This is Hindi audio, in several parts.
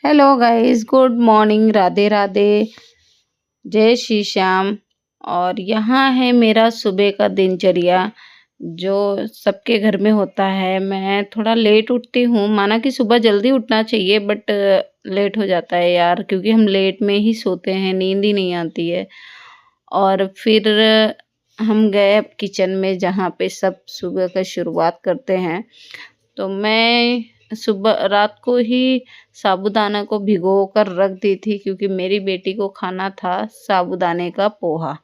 Hello guys, good morning, Radhe Radhe, जय श्री श्याम। और यहाँ है मेरा सुबह का दिनचर्या जो सबके घर में होता है। मैं थोड़ा लेट उठती हूँ, माना कि सुबह जल्दी उठना चाहिए बट लेट हो जाता है यार, क्योंकि हम लेट में ही सोते हैं, नींद ही नहीं आती है। और फिर हम गए अब किचन में जहाँ पे सब सुबह का शुरुआत करते हैं। तो मैं सुबह रात को ही साबूदाना को भिगो कर रख दी थी, क्योंकि मेरी बेटी को खाना था साबूदाने का पोहा।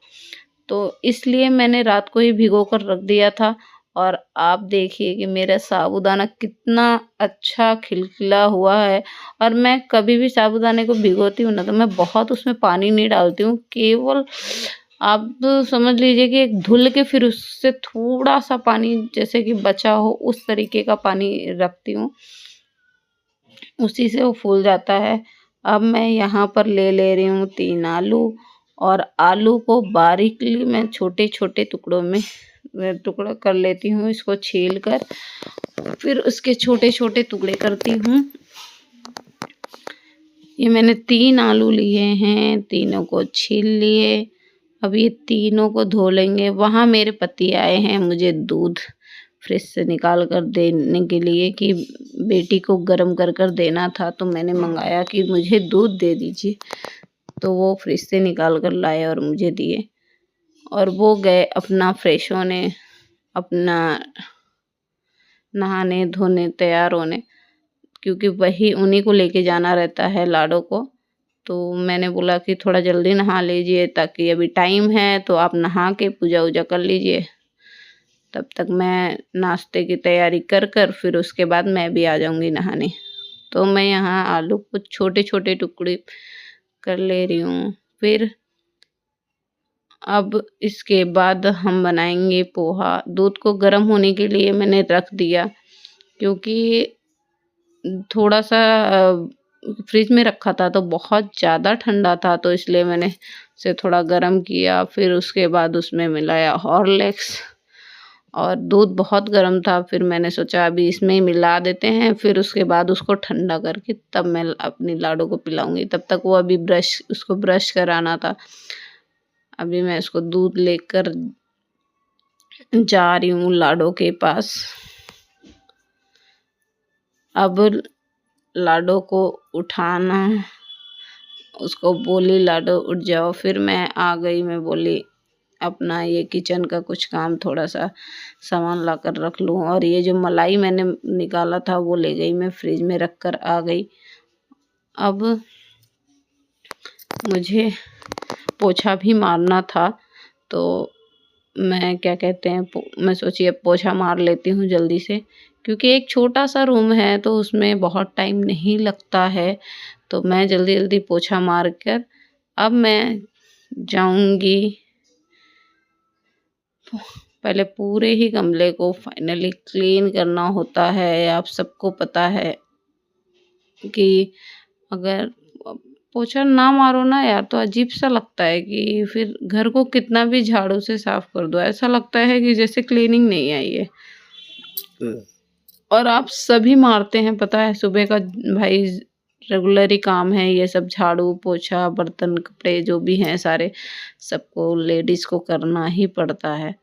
तो इसलिए मैंने रात को ही भिगो कर रख दिया था। और आप देखिए कि मेरा साबूदाना कितना अच्छा खिलखिला हुआ है। और मैं कभी भी साबूदाने को भिगोती हूँ ना, तो मैं बहुत उसमें पानी नहीं डालती हूँ, केवल आप समझ लीजिए कि एक धुल के फिर उससे थोड़ा सा पानी जैसे कि बचा हो उस तरीके का पानी रखती हूँ, उसी से वो फूल जाता है। अब मैं यहाँ पर ले रही हूँ 3 आलू। और आलू को बारीकली मैं छोटे-छोटे टुकड़ों में टुकड़ा कर लेती हूँ, इसको छील कर फिर उसके छोटे-छोटे टुकड़े करती हूँ। ये मैंने 3 आलू लिए हैं, तीनों को छील लिए। अब ये तीनों को धो लेंगे। वहाँ मेरे पति आए हैं मुझे दूध फ्रिज से निकाल कर देने के लिए, कि बेटी को गर्म कर देना था, तो मैंने मंगाया कि मुझे दूध दे दीजिए। तो वो फ्रिज से निकाल कर लाए और मुझे दिए। और वो गए अपना फ्रेश होने, अपना नहाने धोने तैयार होने, क्योंकि वही उन्हीं को लेके जाना रहता है लाडो को। तो मैंने बोला कि थोड़ा जल्दी नहा लीजिए, ताकि अभी टाइम है, तो आप नहा के पूजा वूजा कर लीजिए। तब तक मैं नाश्ते की तैयारी कर फिर उसके बाद मैं भी आ जाऊंगी नहाने। तो मैं यहाँ आलू को छोटे छोटे टुकड़े कर ले रही हूँ। फिर अब इसके बाद हम बनाएंगे पोहा। दूध को गर्म होने के लिए मैंने रख दिया, क्योंकि थोड़ा सा फ्रिज में रखा था तो बहुत ज़्यादा ठंडा था, तो इसलिए मैंने उसे थोड़ा गर्म किया। फिर उसके बाद उसमें मिलाया हॉर्लिक्स, और दूध बहुत गर्म था, फिर मैंने सोचा अभी इसमें ही मिला देते हैं, फिर उसके बाद उसको ठंडा करके तब मैं अपनी लाडो को पिलाऊंगी। तब तक वो अभी उसको ब्रश कराना था। अभी मैं उसको दूध लेकर जा रही हूँ लाडो के पास। अब लाडो को उठाना, उसको बोली लाडो उठ जाओ। फिर मैं आ गई, मैं बोली अपना ये किचन का कुछ काम थोड़ा सा सामान ला कर रख लूँ। और ये जो मलाई मैंने निकाला था वो ले गई, मैं फ्रिज में रख कर आ गई। अब मुझे पोछा भी मारना था, तो मैं क्या कहते हैं मैं सोची अब पोछा मार लेती हूँ जल्दी से, क्योंकि एक छोटा सा रूम है तो उसमें बहुत टाइम नहीं लगता है। तो मैं जल्दी जल्दी पोछा मार कर अब मैं जाऊंगी। पहले पूरे ही गमले को फाइनली क्लीन करना होता है। आप सबको पता है कि अगर पोछा ना मारो ना यार, तो अजीब सा लगता है कि फिर घर को कितना भी झाड़ू से साफ कर दो, ऐसा लगता है कि जैसे क्लीनिंग नहीं आई है। और आप सभी मारते हैं, पता है, सुबह का भाई रेगुलर ही काम है ये सब, झाड़ू पोछा बर्तन कपड़े जो भी हैं सारे, सबको लेडीज को करना ही पड़ता है।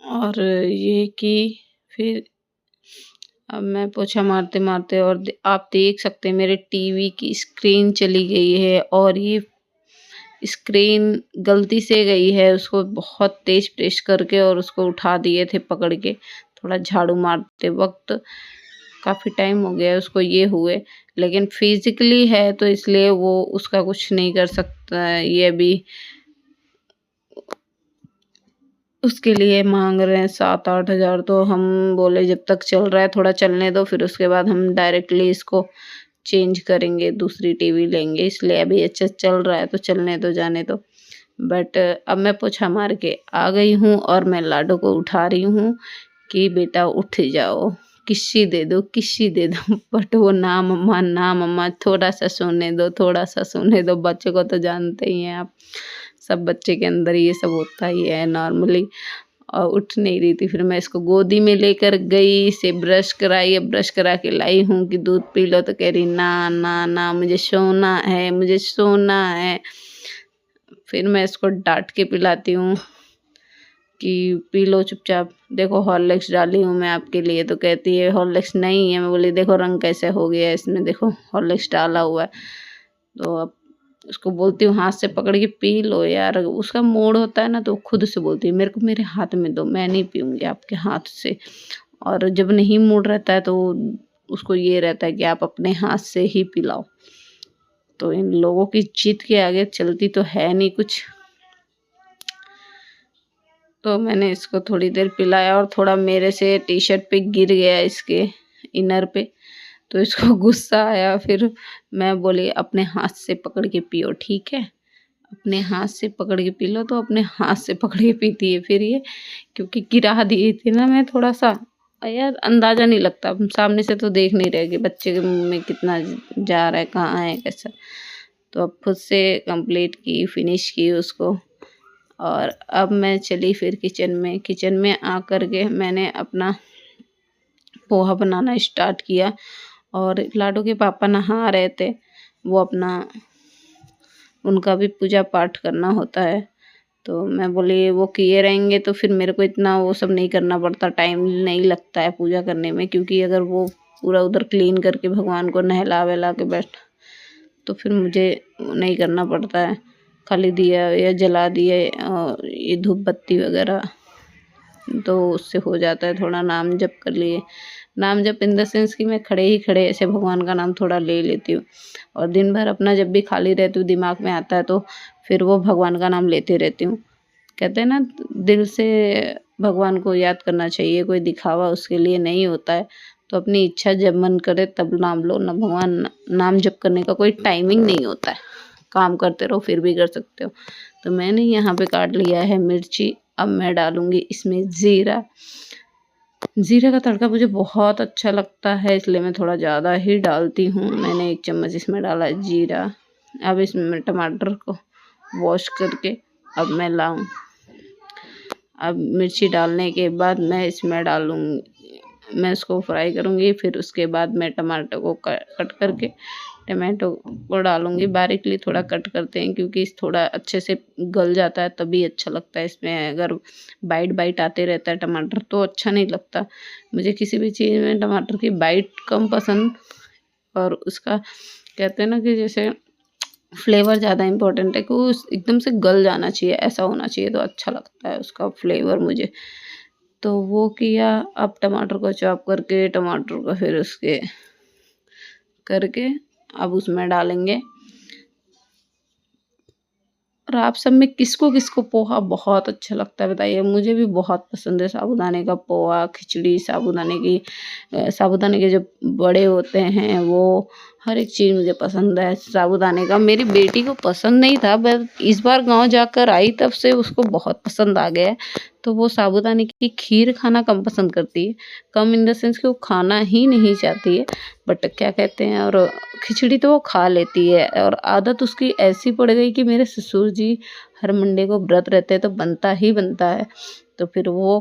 और ये कि फिर अब मैं पोछा मारते मारते, और आप देख सकते हैं मेरे टीवी की स्क्रीन चली गई है। और ये स्क्रीन गलती से गई है, उसको बहुत तेज प्रेस करके और उसको उठा दिए थे पकड़ के, थोड़ा झाड़ू मारते वक्त। काफ़ी टाइम हो गया उसको ये हुए, लेकिन फिजिकली है तो इसलिए वो उसका कुछ नहीं कर सकता। ये भी उसके लिए मांग रहे हैं 7-8 हज़ार। तो हम बोले जब तक चल रहा है थोड़ा चलने दो, फिर उसके बाद हम डायरेक्टली इसको चेंज करेंगे, दूसरी टीवी लेंगे। इसलिए अभी अच्छा चल रहा है तो चलने दो, जाने दो। बट अब मैं पोछा मार के आ गई हूँ और मैं लाडो को उठा रही हूँ कि बेटा उठ जाओ, किस्सी दे दो, किस्सी दे दो। बट वो ना मम्मा, ना मम्मा, थोड़ा सा सोने दो, थोड़ा सा सोने दो। बच्चों को तो जानते ही हैं आप, सब बच्चे के अंदर ये सब होता ही है नॉर्मली। और उठ नहीं रही थी। फिर मैं इसको गोदी में लेकर गई, इसे ब्रश कराई, अब ब्रश करा के लाई हूँ कि दूध पी लो, तो कह रही ना ना ना मुझे सोना है, मुझे सोना है। फिर मैं इसको डांट के पिलाती हूँ कि पी लो चुपचाप, देखो हॉर्लिक्स डाली हूँ मैं आपके लिए, तो कहती है हॉर्लिक्स नहीं है। मैं बोली देखो रंग कैसे हो गया है इसमें, देखो हॉर्लिक्स डाला हुआ है। तो अब उसको बोलती हूँ हाथ से पकड़ के पी लो यार, उसका मूड होता है ना तो खुद से बोलती है मेरे को मेरे हाथ में दो, मैं नहीं पीऊँगी आपके हाथ से। और जब नहीं मूड रहता है तो उसको ये रहता है कि आप अपने हाथ से ही पिलाओ। तो इन लोगों की जिद के आगे चलती तो है नहीं कुछ। तो मैंने इसको थोड़ी देर पिलाया और थोड़ा मेरे से टी शर्ट पे गिर गया इसके इनर पे, तो इसको गुस्सा आया। फिर मैं बोली अपने हाथ से पकड़ के पियो, ठीक है, अपने हाथ से पकड़ के पी लो। तो अपने हाथ से पकड़ के पीती है फिर ये, क्योंकि गिरा दी थी ना मैं थोड़ा सा, यार अंदाज़ा नहीं लगता, हम सामने से तो देख नहीं रहे कि बच्चे के मुंह में कितना जा रहा है, कहाँ है, कैसा। तो अब खुद से कंप्लीट की, फिनिश की उसको। और अब मैं चली फिर किचन में आकर के मैंने अपना पोहा बनाना स्टार्ट किया। और लाडो के पापा नहा रहे थे, वो अपना उनका भी पूजा पाठ करना होता है। तो मैं बोली वो किए रहेंगे तो फिर मेरे को इतना वो सब नहीं करना पड़ता, टाइम नहीं लगता है पूजा करने में, क्योंकि अगर वो पूरा उधर क्लीन करके भगवान को नहला वहला के बैठ तो फिर मुझे नहीं करना पड़ता है। खाली दिया या जला दिए और ये धूप बत्ती वगैरह, तो उससे हो जाता है। थोड़ा नाम जप कर लिए, नाम जप इन द सेंस कि मैं खड़े ही खड़े ऐसे भगवान का नाम थोड़ा ले लेती हूँ। और दिन भर अपना जब भी खाली रहती हूँ दिमाग में आता है तो फिर वो भगवान का नाम लेते रहती हूँ। कहते हैं ना दिल से भगवान को याद करना चाहिए, कोई दिखावा उसके लिए नहीं होता है। तो अपनी इच्छा जब मन करे तब नाम लो ना। भगवान नाम जप करने का कोई टाइमिंग नहीं होता है, काम करते रहो फिर भी कर सकते हो। तो मैंने यहाँ पे काट लिया है मिर्ची, अब मैं डालूँगी इसमें ज़ीरा। ज़ीरे का तड़का मुझे बहुत अच्छा लगता है, इसलिए मैं थोड़ा ज़्यादा ही डालती हूँ। मैंने 1 चम्मच इसमें डाला है जीरा। अब इसमें मैं टमाटर को वॉश करके अब मैं लाऊँ। अब मिर्ची डालने के बाद मैं इसमें डालूँगी, मैं इसको फ्राई करूँगी। फिर उसके बाद मैं टमाटर को कट करके टमाटो को डालूँगी। बारीकली थोड़ा कट करते हैं क्योंकि थोड़ा अच्छे से गल जाता है तभी अच्छा लगता है। इसमें अगर बाइट बाइट आते रहता है टमाटर तो अच्छा नहीं लगता। मुझे किसी भी चीज़ में टमाटर की बाइट कम पसंद, और उसका कहते हैं ना कि जैसे फ्लेवर ज़्यादा इम्पोर्टेंट है कि वो एकदम से गल जाना चाहिए, ऐसा होना चाहिए तो अच्छा लगता है उसका फ्लेवर मुझे। तो वो किया। अब टमाटर को चॉप करके टमाटर को फिर उसके करके अब उसमें डालेंगे। और आप सब में किसको किसको पोहा बहुत अच्छा लगता है बताइए। मुझे भी बहुत पसंद है साबूदाने का पोहा, खिचड़ी, साबूदाने के जो बड़े होते हैं वो, हर एक चीज़ मुझे पसंद है साबूदाने का। मेरी बेटी को पसंद नहीं था, बट इस बार गांव जाकर आई तब से उसको बहुत पसंद आ गया है। तो वो साबूदाने की खीर खाना कम पसंद करती है, कम इन द सेंस कि वो खाना ही नहीं चाहती है, बट क्या कहते हैं, और खिचड़ी तो वो खा लेती है। और आदत उसकी ऐसी पड़ गई कि मेरे ससुर जी हर मंडे को व्रत रहते हैं तो बनता ही बनता है, तो फिर वो